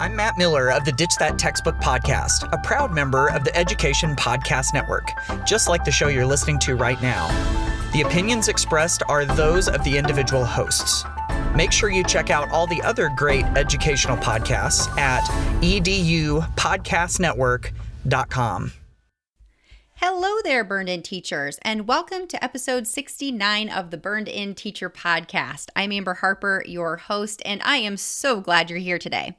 I'm Matt Miller of the Ditch That Textbook podcast, a proud member of the Education Podcast Network, just like the show you're listening to right now. The opinions expressed are those of the individual hosts. Make sure you check out all the other great educational podcasts at edupodcastnetwork.com. Hello there, Burned-In teachers, and welcome to episode 69 of the Burned-In Teacher Podcast. I'm Amber Harper, your host, and I am so glad you're here today.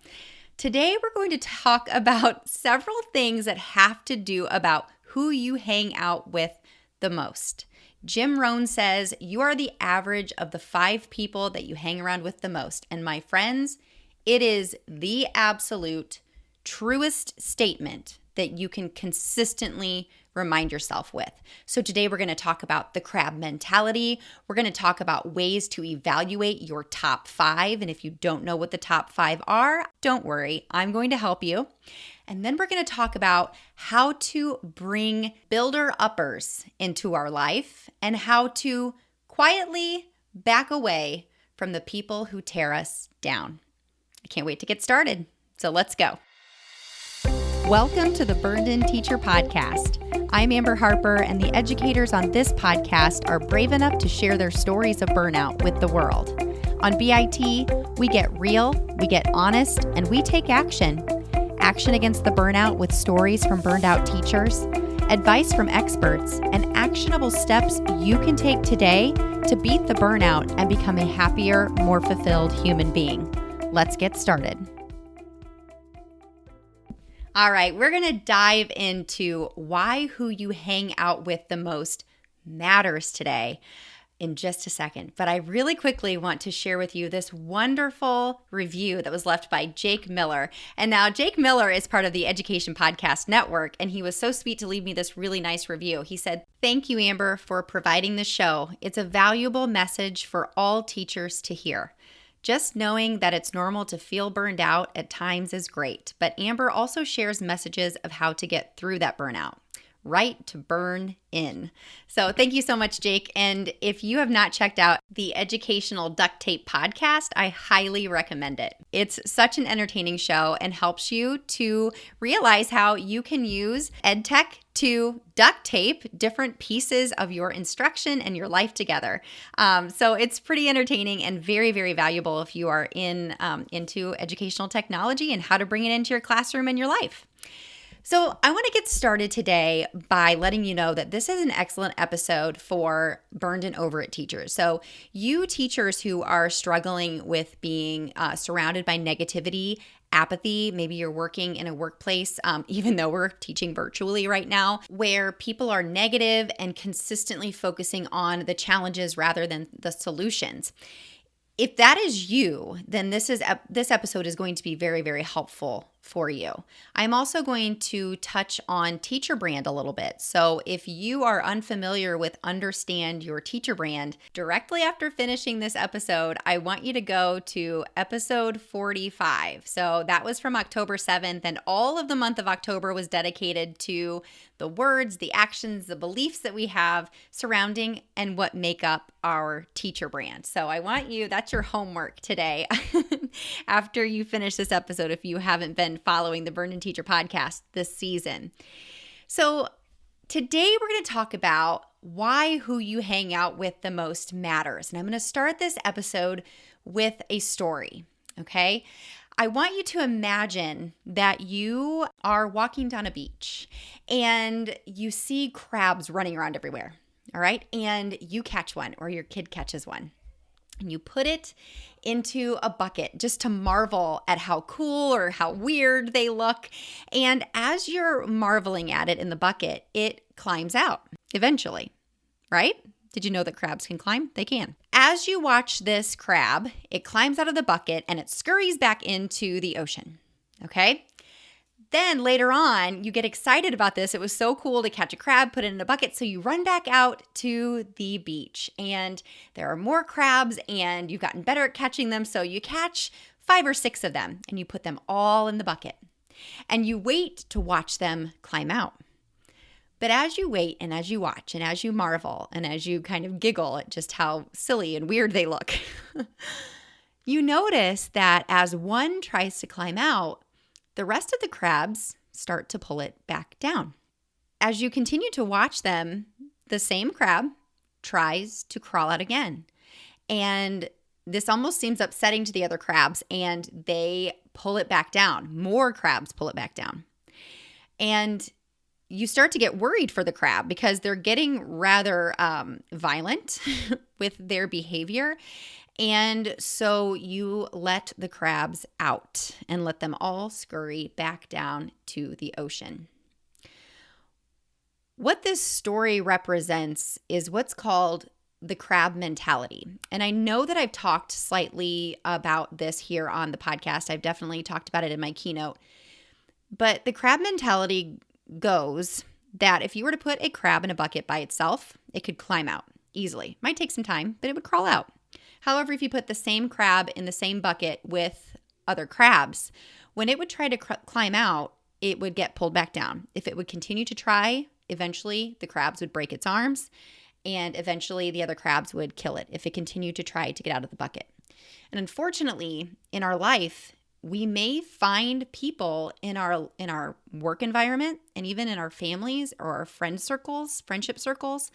Today, we're going to talk about several things that have to do about who you hang out with the most. Jim Rohn says, you are the average of the 5 people that you hang around with the most. And my friends, it is the absolute truest statement that you can consistently remind yourself with. So today we're going to talk about the crab mentality. We're going to talk about ways to evaluate your top 5. And if you don't know what the top 5 are, don't worry, I'm going to help you. And then we're going to talk about how to bring builder-uppers into our life and how to quietly back away from the people who tear us down. I can't wait to get started. So let's go. Welcome to the Burned-In Teacher Podcast. I'm Amber Harper, and the educators on this podcast are brave enough to share their stories of burnout with the world. On BIT, we get real, we get honest, and we take action. Action against the burnout with stories from burned out teachers, advice from experts, and actionable steps you can take today to beat the burnout and become a happier, more fulfilled human being. Let's get started. All right, we're going to dive into why who you hang out with the most matters today in just a second. But I really quickly want to share with you this wonderful review that was left by Jake Miller. And now Jake Miller is part of the Education Podcast Network, and he was so sweet to leave me this really nice review. He said, "Thank you, Amber, for providing the show. It's a valuable message for all teachers to hear. Just knowing that it's normal to feel burned out at times is great, but Amber also shares messages of how to get through that burnout. Right to burn in." So thank you so much, Jake. And if you have not checked out the Educational Duct Tape podcast, I highly recommend it. It's such an entertaining show and helps you to realize how you can use EdTech to duct tape different pieces of your instruction and your life together. So it's pretty entertaining and very, very valuable if you are into educational technology and how to bring it into your classroom and your life. So I want to get started today by letting you know that this is an excellent episode for burned and over it teachers. So you teachers who are struggling with being surrounded by negativity, apathy, maybe you're working in a workplace, even though we're teaching virtually right now, where people are negative and consistently focusing on the challenges rather than the solutions. If that is you, then this episode is going to be very, very helpful for you. I'm also going to touch on teacher brand a little bit. So if you are unfamiliar with Understand Your Teacher Brand, directly after finishing this episode, I want you to go to episode 45. So that was from October 7th, and all of the month of October was dedicated to the words, the actions, the beliefs that we have surrounding and what make up our teacher brand. So I want you, that's your homework today after you finish this episode if you haven't been following the Burnin Teacher Podcast this season. So today we're going to talk about why who you hang out with the most matters. And I'm going to start this episode with a story, okay? I want you to imagine that you are walking down a beach and you see crabs running around everywhere, all right? And you catch one or your kid catches one. And you put it into a bucket just to marvel at how cool or how weird they look. And as you're marveling at it in the bucket, it climbs out eventually, right? Did you know that crabs can climb? They can. As you watch this crab, it climbs out of the bucket and it scurries back into the ocean, okay? Then later on, you get excited about this. It was so cool to catch a crab, put it in a bucket. So you run back out to the beach and there are more crabs and you've gotten better at catching them. So you catch 5 or 6 of them and you put them all in the bucket and you wait to watch them climb out. But as you wait and as you watch and as you marvel and as you kind of giggle at just how silly and weird they look, you notice that as one tries to climb out, the rest of the crabs start to pull it back down. As you continue to watch them, the same crab tries to crawl out again. And this almost seems upsetting to the other crabs, and they pull it back down. More crabs pull it back down. And you start to get worried for the crab because they're getting rather violent with their behavior. And so you let the crabs out and let them all scurry back down to the ocean. What this story represents is what's called the crab mentality. And I know that I've talked slightly about this here on the podcast. I've definitely talked about it in my keynote. But the crab mentality goes that if you were to put a crab in a bucket by itself, it could climb out easily. Might take some time, but it would crawl out. However, if you put the same crab in the same bucket with other crabs, when it would try to climb out, it would get pulled back down. If it would continue to try, eventually the crabs would break its arms, and eventually the other crabs would kill it if it continued to try to get out of the bucket. And unfortunately, in our life, we may find people in our work environment and even in our families or our friendship circles,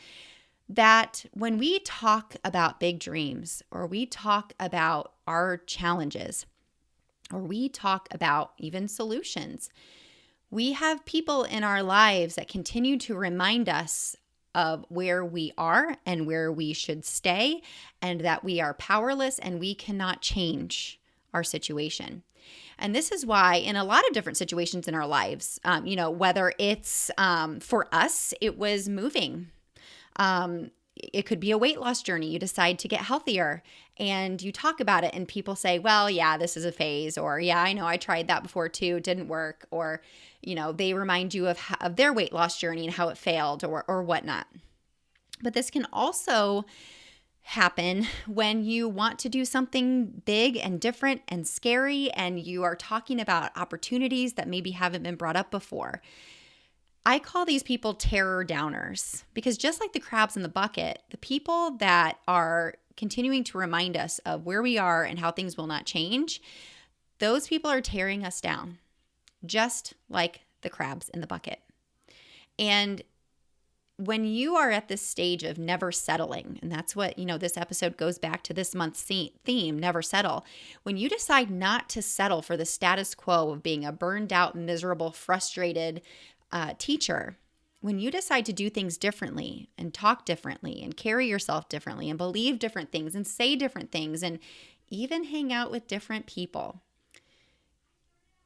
that when we talk about big dreams or we talk about our challenges or we talk about even solutions, we have people in our lives that continue to remind us of where we are and where we should stay, and that we are powerless and we cannot change our situation. And this is why in a lot of different situations in our lives, whether it's for us, it was moving. It could be a weight loss journey. You decide to get healthier and you talk about it and people say, well, yeah, this is a phase, or yeah, I know I tried that before too. It didn't work. Or, they remind you of their weight loss journey and how it failed or whatnot. But this can also happen when you want to do something big and different and scary, and you are talking about opportunities that maybe haven't been brought up before. I call these people terror downers, because just like the crabs in the bucket, the people that are continuing to remind us of where we are and how things will not change, those people are tearing us down, just like the crabs in the bucket. And when you are at this stage of never settling, and that's what, this episode goes back to this month's theme, never settle. When you decide not to settle for the status quo of being a burned out, miserable, frustrated teacher, when you decide to do things differently and talk differently and carry yourself differently and believe different things and say different things and even hang out with different people,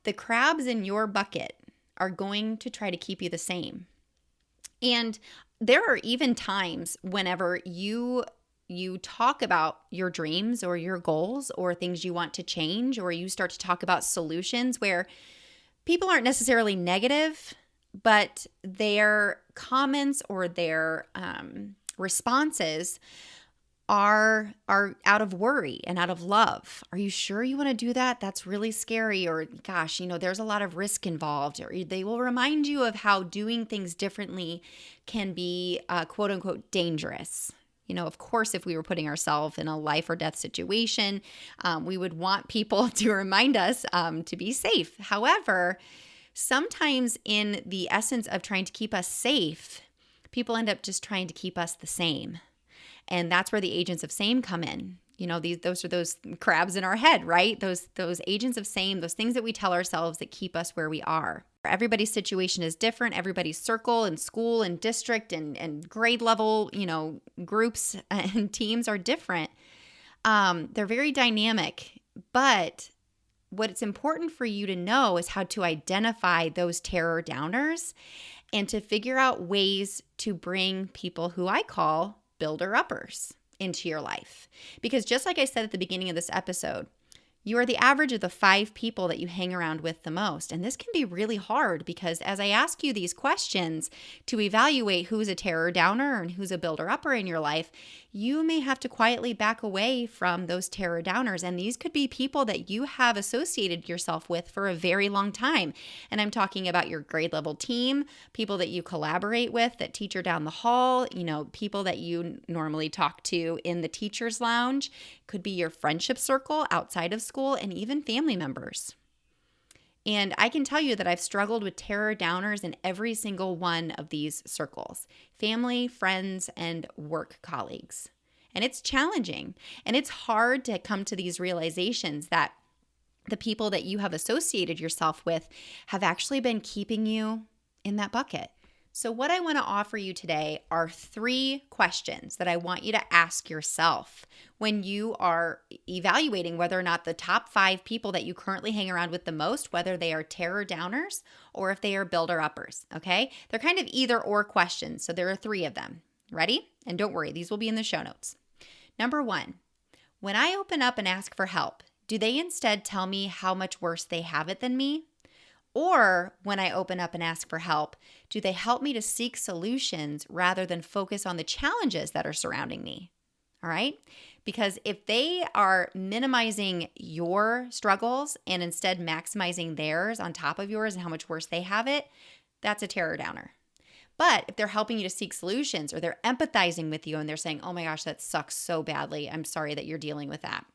the crabs in your bucket are going to try to keep you the same. And there are even times whenever you talk about your dreams or your goals or things you want to change, or you start to talk about solutions where people aren't necessarily negative, but their comments or their responses are out of worry and out of love. Are you sure you want to do that? That's really scary. Or gosh, there's a lot of risk involved. Or they will remind you of how doing things differently can be quote unquote dangerous. Of course, if we were putting ourselves in a life or death situation, we would want people to remind us to be safe. However, sometimes in the essence of trying to keep us safe, people end up just trying to keep us the same. And that's where the agents of same come in. Those are those crabs in our head, right? Those agents of same, those things that we tell ourselves that keep us where we are. Everybody's situation is different. Everybody's circle and school and district and grade level, groups and teams are different. They're very dynamic, but what it's important for you to know is how to identify those terror downers and to figure out ways to bring people who I call builder uppers into your life. Because just like I said at the beginning of this episode, you are the average of the 5 people that you hang around with the most. And this can be really hard because as I ask you these questions to evaluate who's a terror downer and who's a builder upper in your life, you may have to quietly back away from those terror downers. And these could be people that you have associated yourself with for a very long time. And I'm talking about your grade level team, people that you collaborate with, that teacher down the hall, people that you normally talk to in the teacher's lounge, could be your friendship circle outside of school, and even family members. And I can tell you that I've struggled with terror downers in every single one of these circles: family, friends, and work colleagues. And it's challenging. And it's hard to come to these realizations that the people that you have associated yourself with have actually been keeping you in that bucket. So what I want to offer you today are 3 questions that I want you to ask yourself when you are evaluating whether or not the top 5 people that you currently hang around with the most, whether they are terror downers or if they are builder uppers, okay? They're kind of either or questions, so there are 3 of them. Ready? And don't worry, these will be in the show notes. Number 1, when I open up and ask for help, do they instead tell me how much worse they have it than me? Or when I open up and ask for help, do they help me to seek solutions rather than focus on the challenges that are surrounding me? All right? Because if they are minimizing your struggles and instead maximizing theirs on top of yours and how much worse they have it, that's a terror downer. But if they're helping you to seek solutions or they're empathizing with you and they're saying, oh my gosh, that sucks so badly, I'm sorry that you're dealing with that.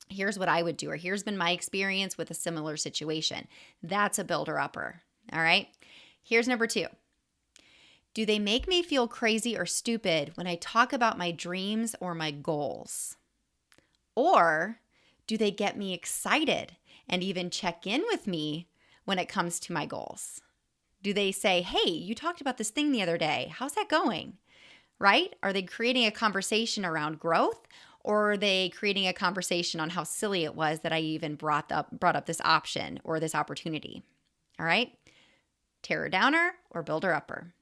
Here's what I would do, or here's been my experience with a similar situation. That's a builder upper. All right. Here's number 2. Do they make me feel crazy or stupid when I talk about my dreams or my goals? Or do they get me excited and even check in with me when it comes to my goals? Do they say, hey, you talked about this thing the other day. How's that going? Right? Are they creating a conversation around growth? Or are they creating a conversation on how silly it was that I even brought up this option or this opportunity? All right? Terror downer or builder upper.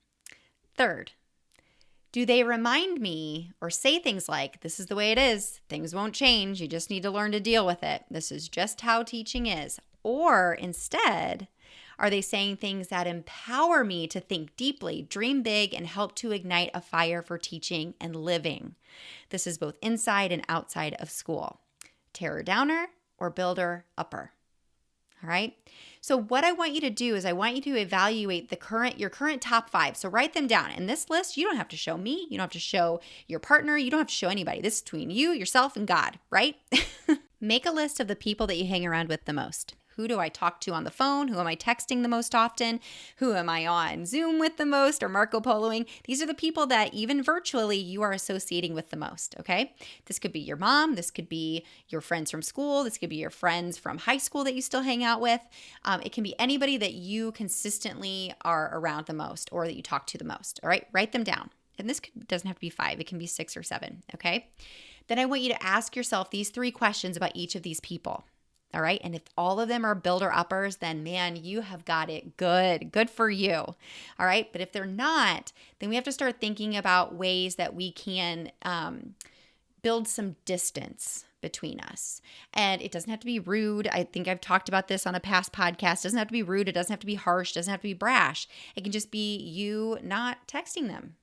3rd, do they remind me or say things like, this is the way it is, things won't change, you just need to learn to deal with it, this is just how teaching is? Or instead, are they saying things that empower me to think deeply, dream big, and help to ignite a fire for teaching and living? This is both inside and outside of school. Terror downer or builder upper. All right. So what I want you to do is I want you to evaluate your current top 5. So write them down. In this list, you don't have to show me. You don't have to show your partner. You don't have to show anybody. This is between you, yourself, and God, right? Make a list of the people that you hang around with the most. Who do I talk to on the phone? Who am I texting the most often? Who am I on Zoom with the most or Marco Poloing? These are the people that even virtually you are associating with the most, okay? This could be your mom. This could be your friends from school. This could be your friends from high school that you still hang out with. It can be anybody that you consistently are around the most or that you talk to the most, all right? Write them down. And this doesn't have to be 5. It can be 6 or 7, okay? Then I want you to ask yourself these 3 questions about each of these people. All right. And if all of them are builder uppers, then man, you have got it good. Good for you. All right. But if they're not, then we have to start thinking about ways that we can build some distance between us. And it doesn't have to be rude. I think I've talked about this on a past podcast. It doesn't have to be rude. It doesn't have to be harsh. It doesn't have to be brash. It can just be you not texting them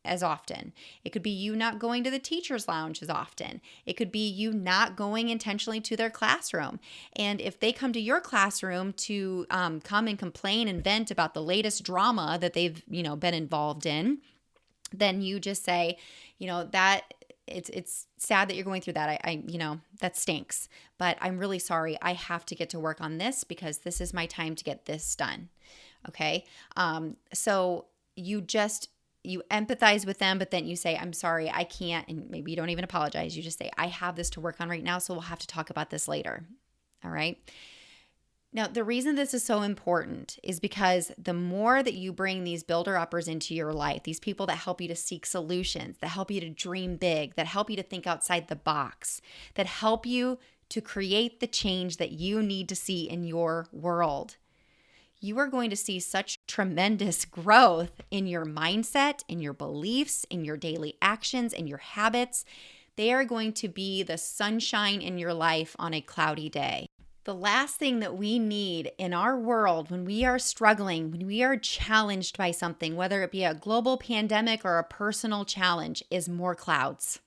as often. It could be you not going to the teacher's lounge as often. It could be you not going intentionally to their classroom. And if they come to your classroom to come and complain and vent about the latest drama that they've, been involved in, then you just say, that it's sad that you're going through that. I that stinks, but I'm really sorry. I have to get to work on this because this is my time to get this done. Okay. So you empathize with them, but then you say, I'm sorry, I can't. And maybe you don't even apologize. You just say, I have this to work on right now, so we'll have to talk about this later. All right. Now, the reason this is so important is because the more that you bring these builder uppers into your life, these people that help you to seek solutions, that help you to dream big, that help you to think outside the box, that help you to create the change that you need to see in your world, you are going to see such tremendous growth in your mindset, in your beliefs, in your daily actions, in your habits. They are going to be the sunshine in your life on a cloudy day. The last thing that we need in our world when we are struggling, when we are challenged by something, whether it be a global pandemic or a personal challenge, is more clouds.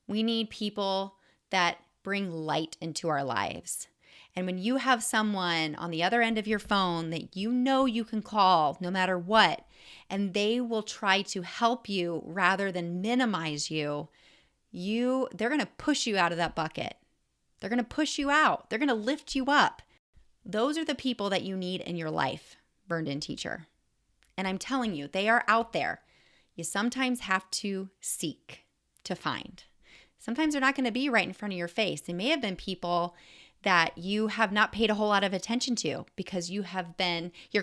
We need people that bring light into our lives. And when you have someone on the other end of your phone that you can call no matter what, and they will try to help you rather than minimize you, they're going to push you out of that bucket. They're going to push you out. They're going to lift you up. Those are the people that you need in your life, burned in teacher. And I'm telling you, they are out there. You sometimes have to seek to find. Sometimes they're not going to be right in front of your face. They may have been people that you have not paid a whole lot of attention to because your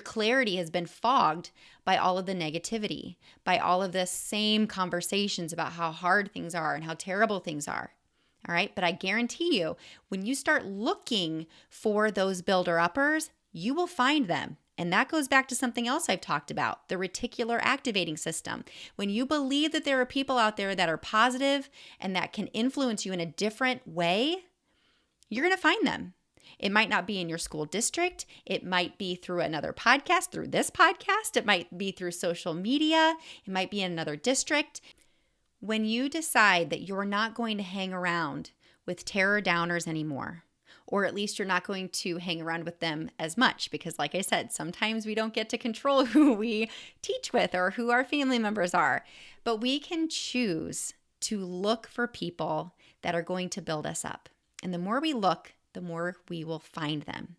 clarity has been fogged by all of the negativity, by all of the same conversations about how hard things are and how terrible things are. All right. But I guarantee you, when you start looking for those builder-uppers, you will find them. And that goes back to something else I've talked about, the reticular activating system. When you believe that there are people out there that are positive and that can influence you in a different way, you're going to find them. It might not be in your school district. It might be through another podcast, through this podcast. It might be through social media. It might be in another district. When you decide that you're not going to hang around with terror downers anymore, or at least you're not going to hang around with them as much, because like I said, sometimes we don't get to control who we teach with or who our family members are, but we can choose to look for people that are going to build us up. And the more we look, the more we will find them.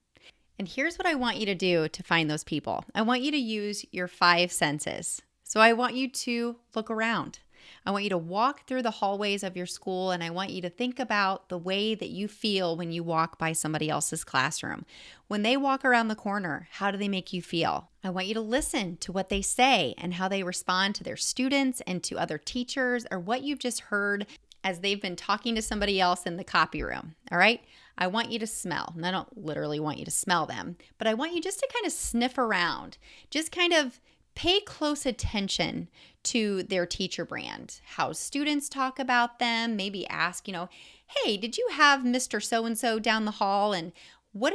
And here's what I want you to do to find those people. I want you to use your 5 senses. So I want you to look around. I want you to walk through the hallways of your school, and I want you to think about the way that you feel when you walk by somebody else's classroom. When they walk around the corner, how do they make you feel? I want you to listen to what they say and how they respond to their students and to other teachers, or what you've just heard as they've been talking to somebody else in the copy room, all right? I want you to smell, and I don't literally want you to smell them, but I want you just to kind of sniff around, just kind of pay close attention to their teacher brand, how students talk about them, maybe ask, hey, did you have Mr. So-and-so down the hall, and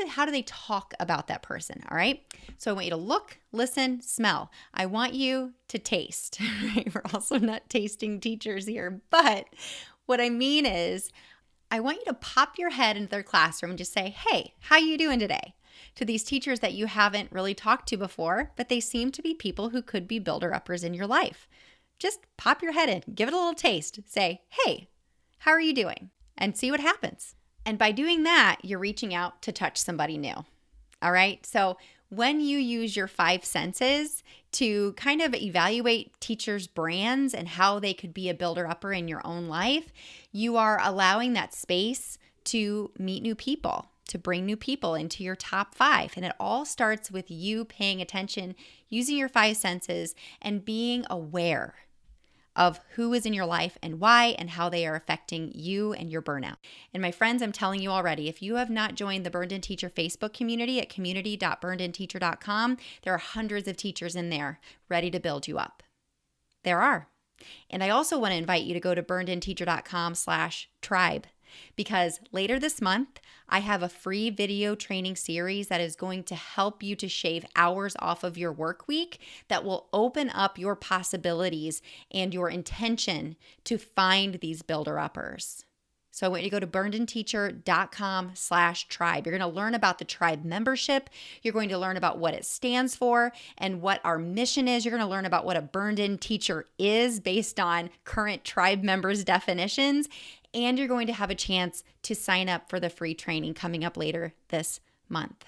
how do they talk about that person, all right? So I want you to look, listen, smell. I want you to taste, right? We're also not tasting teachers here, but what I mean is I want you to pop your head into their classroom and just say, hey, how you doing today? To these teachers that you haven't really talked to before, but they seem to be people who could be builder-uppers in your life. Just pop your head in, give it a little taste, say, hey, how are you doing? And see what happens. And by doing that, you're reaching out to touch somebody new. All right? So when you use your 5 senses to kind of evaluate teachers' brands and how they could be a builder-upper in your own life, you are allowing that space to meet new people, to bring new people into your top 5. And it all starts with you paying attention, using your 5 senses, and being aware of who is in your life and why and how they are affecting you and your burnout. And my friends, I'm telling you already, if you have not joined the Burned In Teacher Facebook community at community.burnedinteacher.com, there are hundreds of teachers in there ready to build you up. There are. And I also want to invite you to go to burnedinteacher.com/tribe. Because later this month, I have a free video training series that is going to help you to shave hours off of your work week that will open up your possibilities and your intention to find these builder-uppers. So I want you to go to burnedinteacher.com/tribe. You're going to learn about the tribe membership. You're going to learn about what it stands for and what our mission is. You're going to learn about what a burned-in teacher is based on current tribe members' definitions. And you're going to have a chance to sign up for the free training coming up later this month.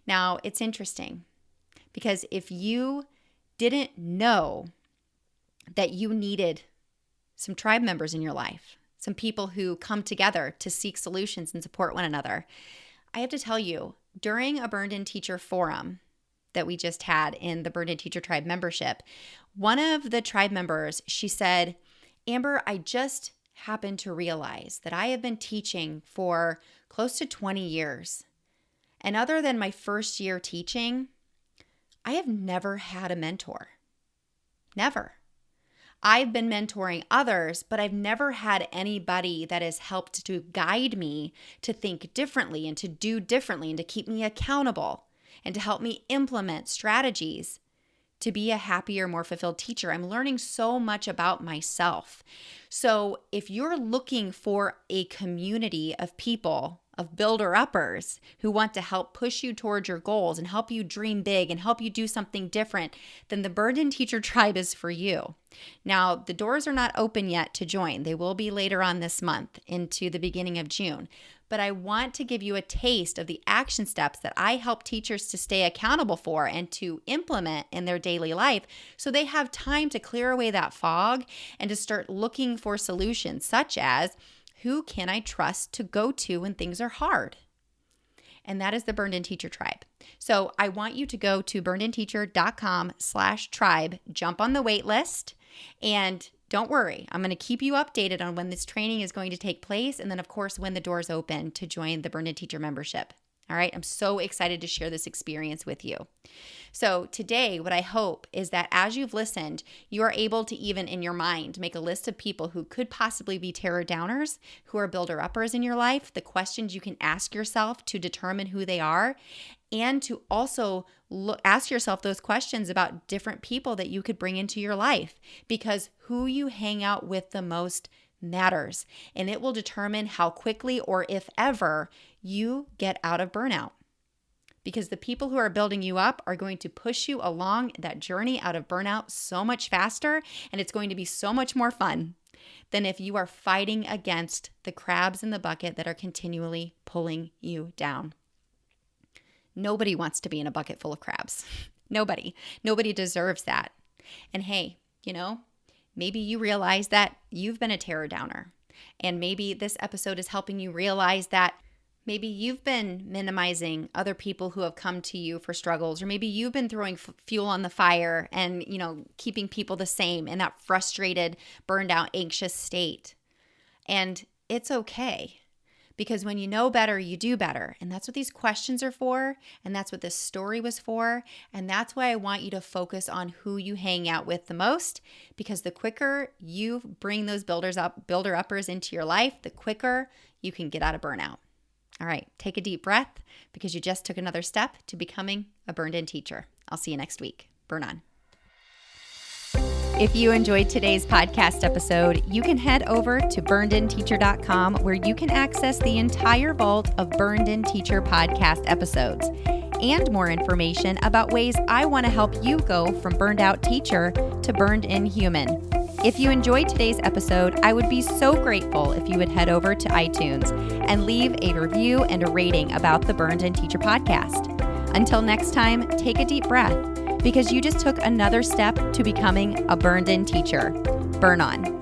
Now, it's interesting because if you didn't know that you needed some tribe members in your life, some people who come together to seek solutions and support one another, I have to tell you, during a Burned In Teacher forum that we just had in the Burned In Teacher Tribe membership, one of the tribe members, she said, Amber, I just happened to realize that I have been teaching for close to 20 years. And other than my first year teaching, I have never had a mentor. Never. I've been mentoring others, but I've never had anybody that has helped to guide me to think differently and to do differently and to keep me accountable and to help me implement strategies to be a happier, more fulfilled teacher. I'm learning so much about myself. So if you're looking for a community of people, of builder-uppers who want to help push you towards your goals and help you dream big and help you do something different, then the Burned In Teacher Tribe is for you. Now, the doors are not open yet to join. They will be later on this month into the beginning of June. but I want to give you a taste of the action steps that I help teachers to stay accountable for and to implement in their daily life so they have time to clear away that fog and to start looking for solutions, such as who can I trust to go to when things are hard? And that is the Burnin Teacher Tribe. So I want you to go to burninteacher.com/tribe, jump on the wait list, and don't worry, I'm going to keep you updated on when this training is going to take place, and then of course when the doors open to join the Burnin Teacher membership. All right, I'm so excited to share this experience with you. So today, what I hope is that as you've listened, you are able to even in your mind make a list of people who could possibly be terror downers, who are builder-uppers in your life, the questions you can ask yourself to determine who they are, and to also ask yourself those questions about different people that you could bring into your life, because who you hang out with the most matters, and it will determine how quickly or if ever you get out of burnout. Because the people who are building you up are going to push you along that journey out of burnout so much faster, and it's going to be so much more fun than if you are fighting against the crabs in the bucket that are continually pulling you down. Nobody wants to be in a bucket full of crabs. Nobody deserves that. And hey, maybe you realize that you've been a terror downer, and maybe this episode is helping you realize that maybe you've been minimizing other people who have come to you for struggles, or maybe you've been throwing fuel on the fire and, keeping people the same in that frustrated, burned out, anxious state. And it's okay, because when you know better, you do better. And that's what these questions are for. And that's what this story was for. And that's why I want you to focus on who you hang out with the most, because the quicker you bring those builder-uppers into your life, the quicker you can get out of burnout. All right, take a deep breath, because you just took another step to becoming a burned-in teacher. I'll see you next week. Burn on. If you enjoyed today's podcast episode, you can head over to burnedinteacher.com, where you can access the entire vault of Burned In Teacher podcast episodes and more information about ways I want to help you go from burned out teacher to burned in human. If you enjoyed today's episode, I would be so grateful if you would head over to iTunes and leave a review and a rating about the Burned In Teacher podcast. Until next time, take a deep breath, because you just took another step to becoming a burned in teacher. Burn on.